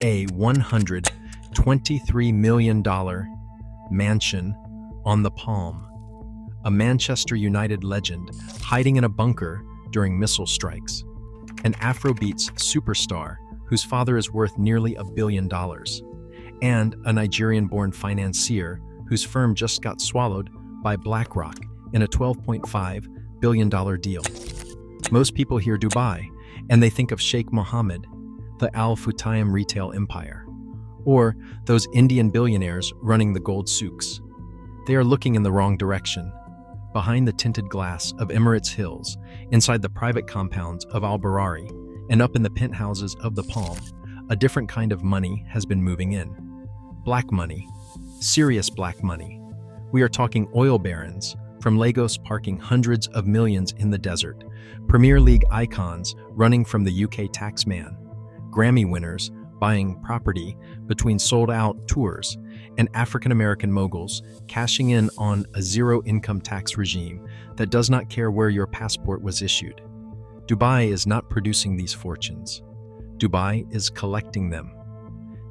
a $123 million mansion on the Palm, a Manchester United legend hiding in a bunker during missile strikes, an Afrobeats superstar whose father is worth nearly $1 billion, and a Nigerian-born financier whose firm just got swallowed by BlackRock in a $12.5 billion deal. Most people hear Dubai, and they think of Sheikh Mohammed, the Futtaim retail empire, or those Indian billionaires running the gold souks. They are looking in the wrong direction. Behind the tinted glass of Emirates Hills, inside the private compounds of Barari, and up in the penthouses of the Palm, a different kind of money has been moving in. Black money. Serious black money. We are talking oil barons from Lagos parking hundreds of millions in the desert, Premier League icons running from the UK taxman, Grammy winners buying property between sold-out tours, and African-American moguls cashing in on a zero-income tax regime that does not care where your passport was issued. Dubai is not producing these fortunes. Dubai is collecting them.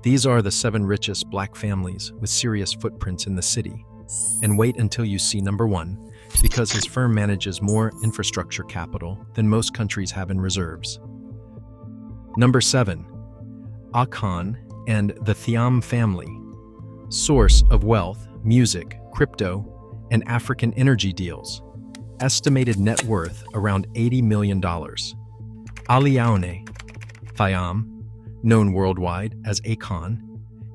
These are the 7 richest black families with serious footprints in the city. And wait until you see number 1, because his firm manages more infrastructure capital than most countries have in reserves. Number 7. Akon and the Thiam family. Source of wealth, music, crypto, and African energy deals. Estimated net worth around $80 million. Aliaone, Thiam, known worldwide as Akon,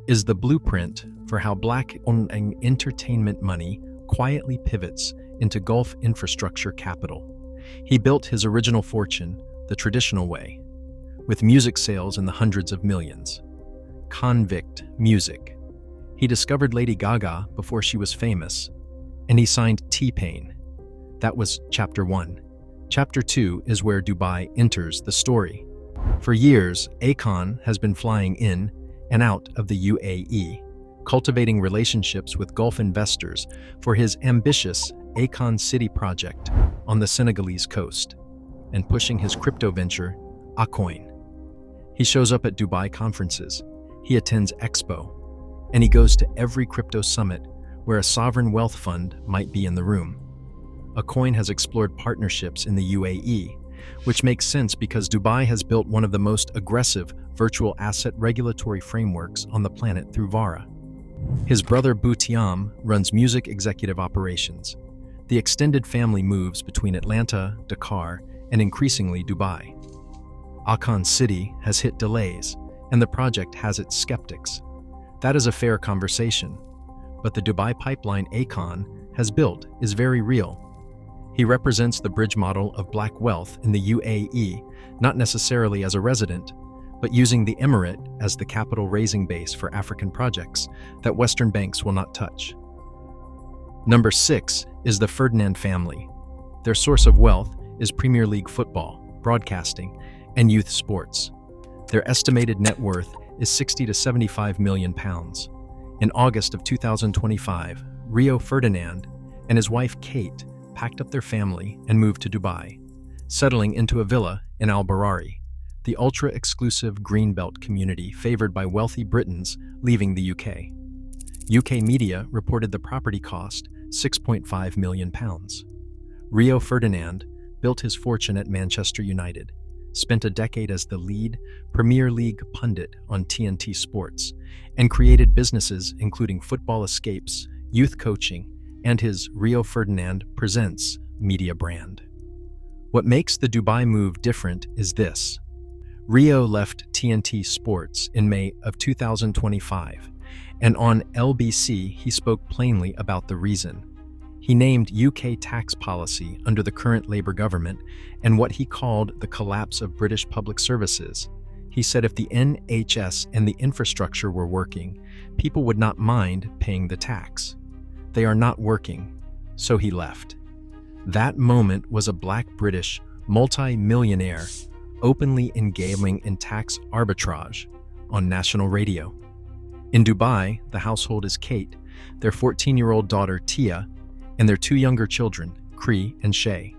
is the blueprint for how black entertainment money quietly pivots into Gulf infrastructure capital. He built his original fortune the traditional way, with music sales in the hundreds of millions. Convict music. He discovered Lady Gaga before she was famous, and he signed T-Pain. That was chapter 1. Chapter 2 is where Dubai enters the story. For years, Akon has been flying in and out of the UAE, cultivating relationships with Gulf investors for his ambitious Akon City project on the Senegalese coast, and pushing his crypto venture, Akoin. He shows up at Dubai conferences, he attends Expo, and he goes to every crypto summit where a sovereign wealth fund might be in the room. Akoin has explored partnerships in the UAE, which makes sense because Dubai has built one of the most aggressive virtual asset regulatory frameworks on the planet through VARA. His brother Thiam runs music executive operations. The extended family moves between Atlanta, Dakar, and increasingly Dubai. Akon City has hit delays, and the project has its skeptics. That is a fair conversation, but the Dubai pipeline Akon has built is very real. He represents the bridge model of black wealth in the UAE, not necessarily as a resident, but using the Emirate as the capital raising base for African projects that Western banks will not touch. Number 6 is the Ferdinand family. Their source of wealth is Premier League football, broadcasting, and youth sports. Their estimated net worth is 60 to 75 million pounds. In August of 2025, Rio Ferdinand and his wife Kate packed up their family and moved to Dubai, settling into a villa in Barari, the ultra-exclusive greenbelt community favored by wealthy Britons leaving the UK. UK media reported the property cost £6.5 million. Rio Ferdinand built his fortune at Manchester United, spent a decade as the lead Premier League pundit on TNT Sports, and created businesses including Football Escapes, youth coaching, and his Rio Ferdinand Presents media brand. What makes the Dubai move different is this. Rio left TNT Sports in May of 2025, and on LBC he spoke plainly about the reason. He named UK tax policy under the current Labour government and what he called the collapse of British public services. He said if the NHS and the infrastructure were working, people would not mind paying the tax. They are not working, so he left. That moment was a black British multi-millionaire openly engaging in tax arbitrage on national radio. In Dubai, the household is Kate, their 14-year-old daughter Tia, and their 2 younger children, Cree and Shay.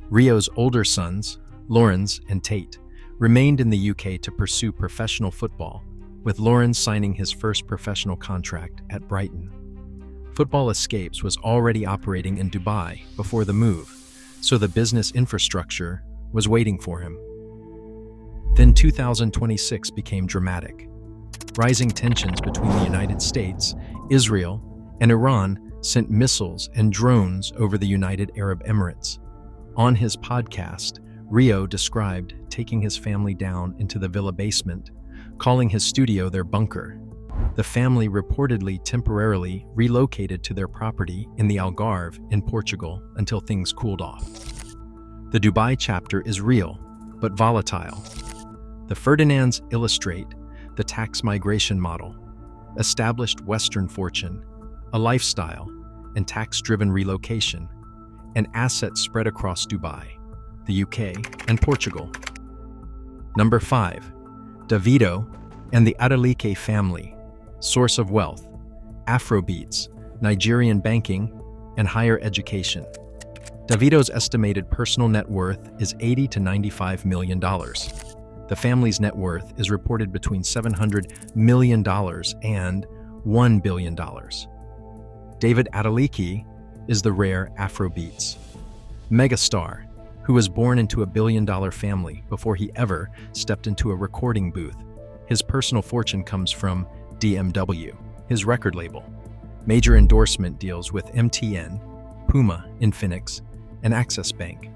Rio's older sons, Lawrence and Tate, remained in the UK to pursue professional football, with Lawrence signing his first professional contract at Brighton. Football Escapes was already operating in Dubai before the move, so the business infrastructure was waiting for him. Then 2026 became dramatic. Rising tensions between the United States, Israel, and Iran sent missiles and drones over the United Arab Emirates. On his podcast, Rio described taking his family down into the villa basement, calling his studio their bunker. The family reportedly temporarily relocated to their property in the Algarve in Portugal until things cooled off. The Dubai chapter is real, but volatile. The Ferdinands illustrate the tax migration model, established Western fortune, a lifestyle, and tax-driven relocation, and assets spread across Dubai, the UK, and Portugal. Number 5. Davido and the Adelekes family, source of wealth, Afrobeats, Nigerian banking, and higher education. Davido's estimated personal net worth is $80 to $95 million. The family's net worth is reported between $700 million and $1 billion. David Adeleke is the rare Afrobeats megastar who was born into a billion-dollar family before he ever stepped into a recording booth. His personal fortune comes from DMW, his record label, major endorsement deals with MTN, Puma, Infinix, and Access Bank,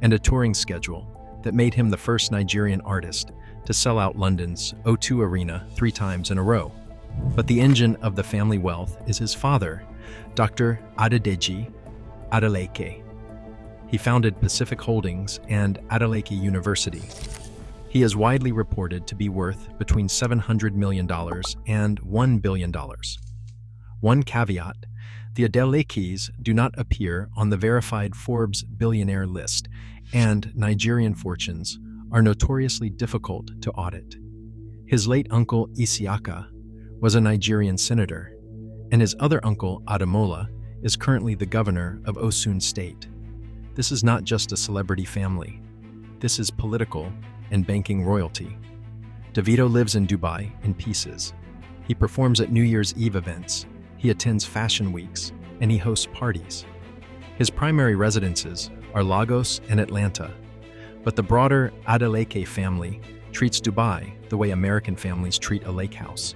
and a touring schedule that made him the first Nigerian artist to sell out London's O2 Arena 3 times in a row. But the engine of the family wealth is his father, Dr. Adedeji Adeleke. He founded Pacific Holdings and Adeleke University. He is widely reported to be worth between $700 million and $1 billion. One caveat: the Adelekes do not appear on the verified Forbes billionaire list, and Nigerian fortunes are notoriously difficult to audit. His late uncle Isiaka was a Nigerian senator, and his other uncle Ademola is currently the governor of Osun State. This is not just a celebrity family. This is political and banking royalty. Davido lives in Dubai in pieces. He performs at New Year's Eve events, he attends fashion weeks, and he hosts parties. His primary residences are Lagos and Atlanta, but the broader Adeleke family treats Dubai the way American families treat a lake house.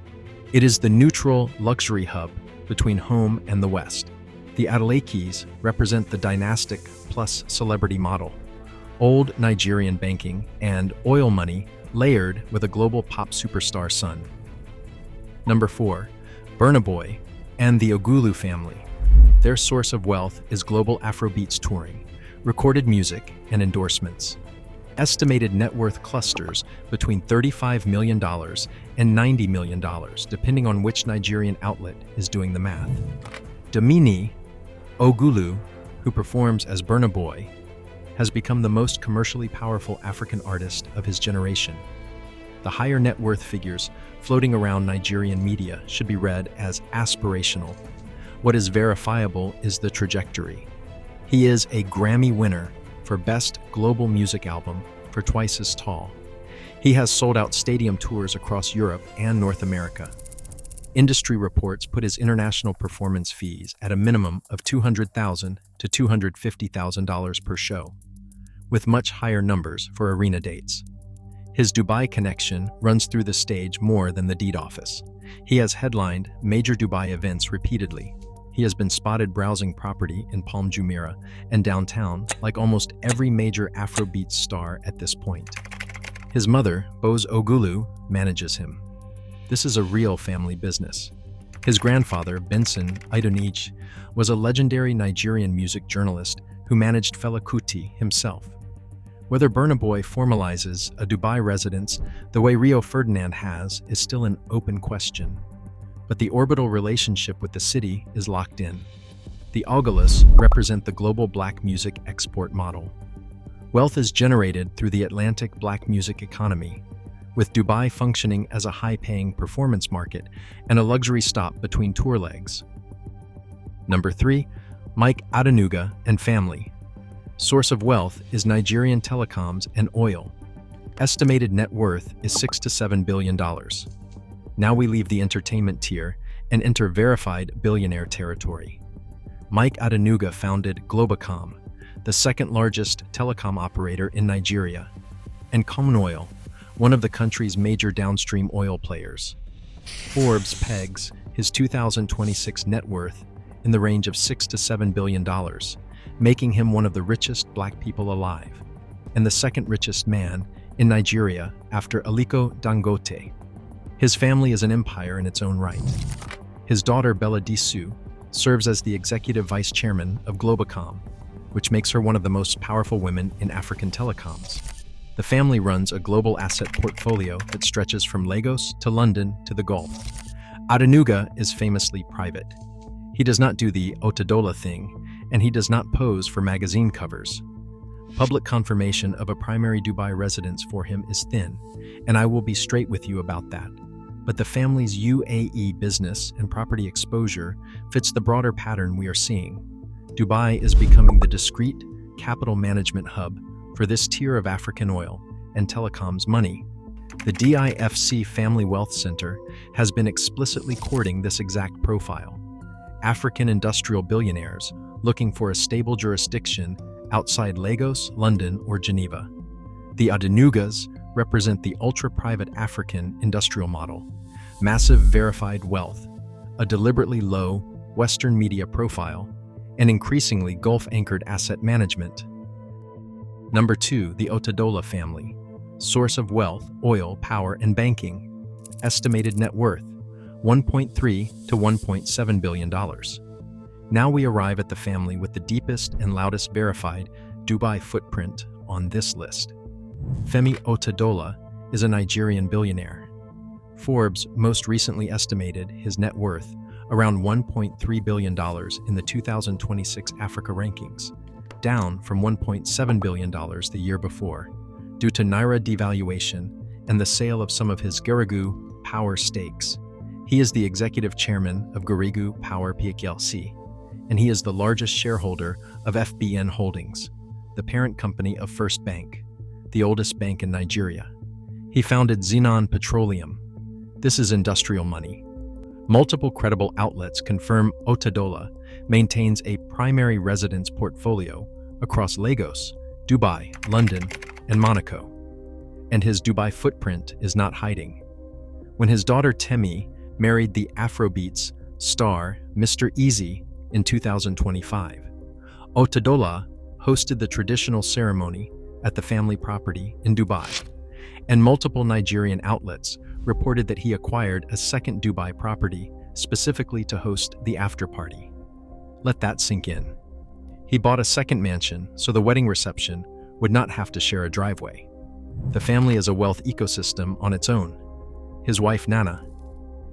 It is the neutral luxury hub between home and the West. The Adelekes represent the dynastic plus celebrity model, old Nigerian banking and oil money layered with a global pop superstar son. Number 4. Burna Boy and the Ogulu family. Their source of wealth is global Afrobeats touring, recorded music, and endorsements. Estimated net worth clusters between $35 million and $90 million, depending on which Nigerian outlet is doing the math. Damini Ogulu, who performs as Burna Boy, has become the most commercially powerful African artist of his generation. The higher net worth figures floating around Nigerian media should be read as aspirational. What is verifiable is the trajectory. He is a Grammy winner for Best Global Music Album for Twice as Tall. He has sold out stadium tours across Europe and North America. Industry reports put his international performance fees at a minimum of $200,000 to $250,000 per show, with much higher numbers for arena dates. His Dubai connection runs through the stage more than the deed office. He has headlined major Dubai events repeatedly. He has been spotted browsing property in Palm Jumeirah and downtown like almost every major Afrobeats star at this point. His mother, Bose Ogulu, manages him. This is a real family business. His grandfather, Benson Idonich, was a legendary Nigerian music journalist who managed Fela Kuti himself. Whether Burna Boy formalizes a Dubai residence the way Rio Ferdinand has is still an open question. But the orbital relationship with the city is locked in. The Otedolas represent the global black music export model. Wealth is generated through the Atlantic black music economy, with Dubai functioning as a high-paying performance market and a luxury stop between tour legs. Number 3. Mike Adenuga and family. Source of wealth is Nigerian telecoms and oil. Estimated net worth is $6 to $7 billion. Now we leave the entertainment tier and enter verified billionaire territory. Mike Adenuga founded Globacom, the second largest telecom operator in Nigeria, and Common Oil, one of the country's major downstream oil players. Forbes pegs his 2026 net worth in the range of $6 to $7 billion, making him one of the richest black people alive, and the second richest man in Nigeria after Aliko Dangote. His family is an empire in its own right. His daughter Bella Disu serves as the executive vice chairman of Globacom, which makes her one of the most powerful women in African telecoms. The family runs a global asset portfolio that stretches from Lagos to London to the Gulf. Adenuga is famously private. He does not do the Otedola thing, and he does not pose for magazine covers. Public confirmation of a primary Dubai residence for him is thin, and I will be straight with you about that. But the family's UAE business and property exposure fits the broader pattern we are seeing. Dubai is becoming the discreet capital management hub for this tier of African oil and telecoms money. The DIFC Family Wealth Center has been explicitly courting this exact profile. African industrial billionaires looking for a stable jurisdiction outside Lagos, London, or Geneva. The Adenugas represent the ultra-private African industrial model, massive verified wealth, a deliberately low Western media profile, and increasingly Gulf-anchored asset management. Number 2, the Otedola family. Source of wealth, oil, power, and banking. Estimated net worth, $1.3 to $1.7 billion. Now we arrive at the family with the deepest and loudest verified Dubai footprint on this list. Femi Otedola is a Nigerian billionaire. Forbes most recently estimated his net worth around $1.3 billion in the 2026 Africa rankings, down from $1.7 billion the year before, due to Naira devaluation and the sale of some of his Garigu power stakes. He is the executive chairman of Garigu Power PLC, and he is the largest shareholder of FBN Holdings, the parent company of First Bank, the oldest bank in Nigeria. He founded Zenon Petroleum. This is industrial money. Multiple credible outlets confirm Otedola maintains a primary residence portfolio across Lagos, Dubai, London, and Monaco. And his Dubai footprint is not hiding. When his daughter Thiam married the Afrobeats star Mr. Easy in 2025, Otedola hosted the traditional ceremony at the family property in Dubai, and multiple Nigerian outlets reported that he acquired a second Dubai property specifically to host the after-party. Let that sink in. He bought a second mansion so the wedding reception would not have to share a driveway. The family is a wealth ecosystem on its own. His wife Nana,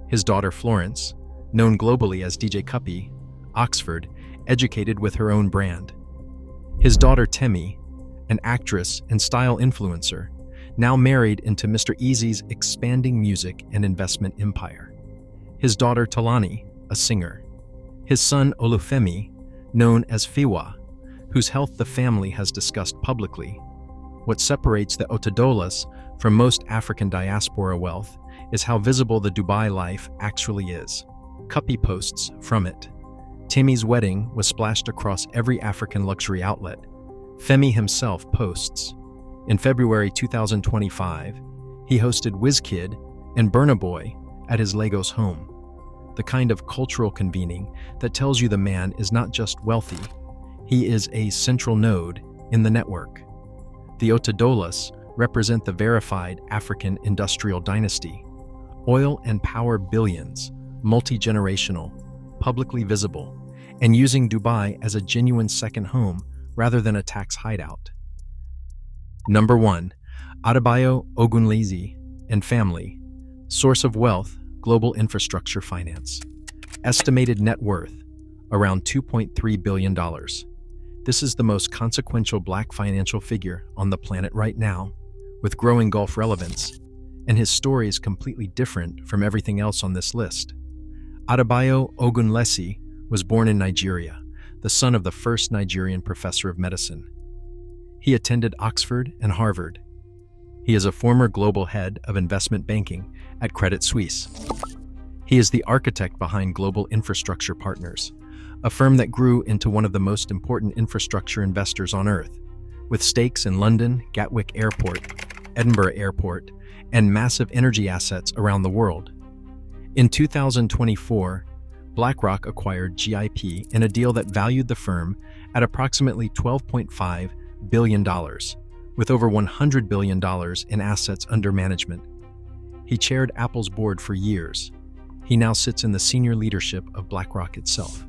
his daughter Florence, known globally as DJ Cuppy, Oxford, educated with her own brand. His daughter Thiam, an actress and style influencer, now married into Mr. Easy's expanding music and investment empire. His daughter Talani, a singer. His son Olufemi, known as Fiwa, whose health the family has discussed publicly. What separates the Otedolas from most African diaspora wealth is how visible the Dubai life actually is. Cuppy posts from it. Timmy's wedding was splashed across every African luxury outlet. Femi himself posts. In February 2025, he hosted Wizkid and Burna Boy at his Lagos home. The kind of cultural convening that tells you the man is not just wealthy, he is a central node in the network. The Otedolas represent the verified African industrial dynasty. Oil and power billions, multi-generational, publicly visible, and using Dubai as a genuine second home rather than a tax hideout. Number 1, Adebayo Ogunlesi and family. Source of wealth, global infrastructure finance. Estimated net worth, around $2.3 billion. This is the most consequential black financial figure on the planet right now, with growing Gulf relevance, and his story is completely different from everything else on this list. Adebayo Ogunlesi was born in Nigeria, the son of the first Nigerian professor of medicine. He attended Oxford and Harvard. He is a former global head of investment banking at Credit Suisse. He is the architect behind Global Infrastructure Partners, a firm that grew into one of the most important infrastructure investors on Earth, with stakes in London, Gatwick Airport, Edinburgh Airport, and massive energy assets around the world. In 2024, BlackRock acquired GIP in a deal that valued the firm at approximately $12.5 billion, with over $100 billion in assets under management. He chaired Apple's board for years. He now sits in the senior leadership of BlackRock itself,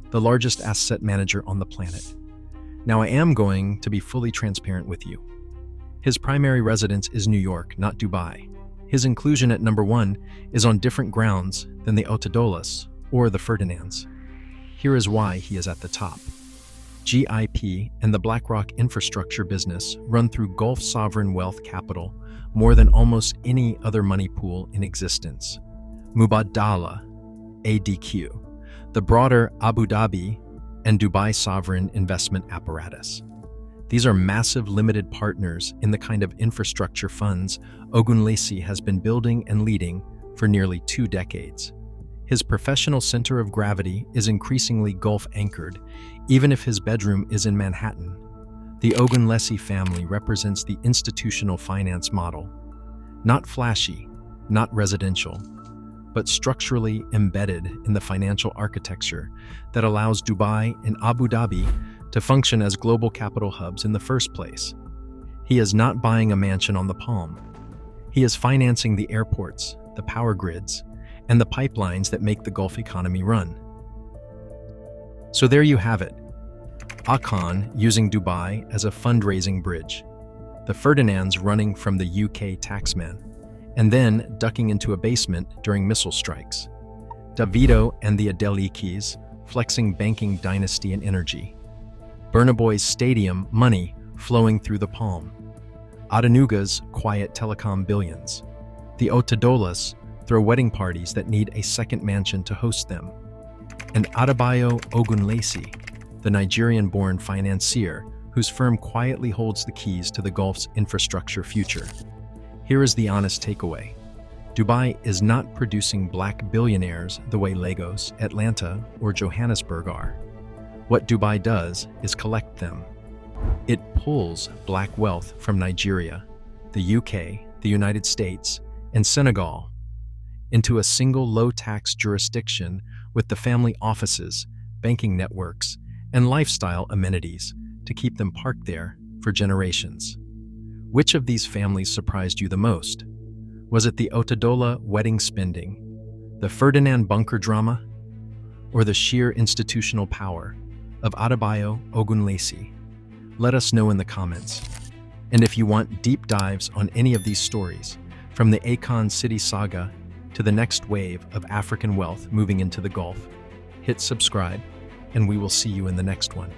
the largest asset manager on the planet. Now, I am going to be fully transparent with you. His primary residence is New York, not Dubai. His inclusion at number 1 is on different grounds than the Otedolas or the Ferdinands. Here is why he is at the top. GIP and the BlackRock infrastructure business run through Gulf sovereign wealth capital more than almost any other money pool in existence. Mubadala, ADQ, the broader Abu Dhabi and Dubai sovereign investment apparatus. These are massive limited partners in the kind of infrastructure funds Ogunlesi has been building and leading for nearly 2 decades. His professional center of gravity is increasingly Gulf-anchored, even if his bedroom is in Manhattan. The Ogunlesi family represents the institutional finance model. Not flashy, not residential, but structurally embedded in the financial architecture that allows Dubai and Abu Dhabi to function as global capital hubs in the first place. He is not buying a mansion on the Palm. He is financing the airports, the power grids, and the pipelines that make the Gulf economy run. So there you have it. Akon using Dubai as a fundraising bridge, the Ferdinands running from the UK taxman, and then ducking into a basement during missile strikes. Davido and the Adelekes flexing banking dynasty and energy. Burna Boy's stadium money flowing through the palm. Adenuga's quiet telecom billions. The Otedolas throw wedding parties that need a second mansion to host them. And Adebayo Ogunlesi, the Nigerian-born financier whose firm quietly holds the keys to the Gulf's infrastructure future. Here is the honest takeaway. Dubai is not producing black billionaires the way Lagos, Atlanta, or Johannesburg are. What Dubai does is collect them. It pulls black wealth from Nigeria, the UK, the United States, and Senegal into a single low-tax jurisdiction with the family offices, banking networks, and lifestyle amenities to keep them parked there for generations. Which of these families surprised you the most? Was it the Otedola wedding spending, the Ferdinand bunker drama, or the sheer institutional power of Adebayo Ogunlesi? Let us know in the comments. And if you want deep dives on any of these stories, from the Akon City saga to the next wave of African wealth moving into the Gulf, hit subscribe, and we will see you in the next one.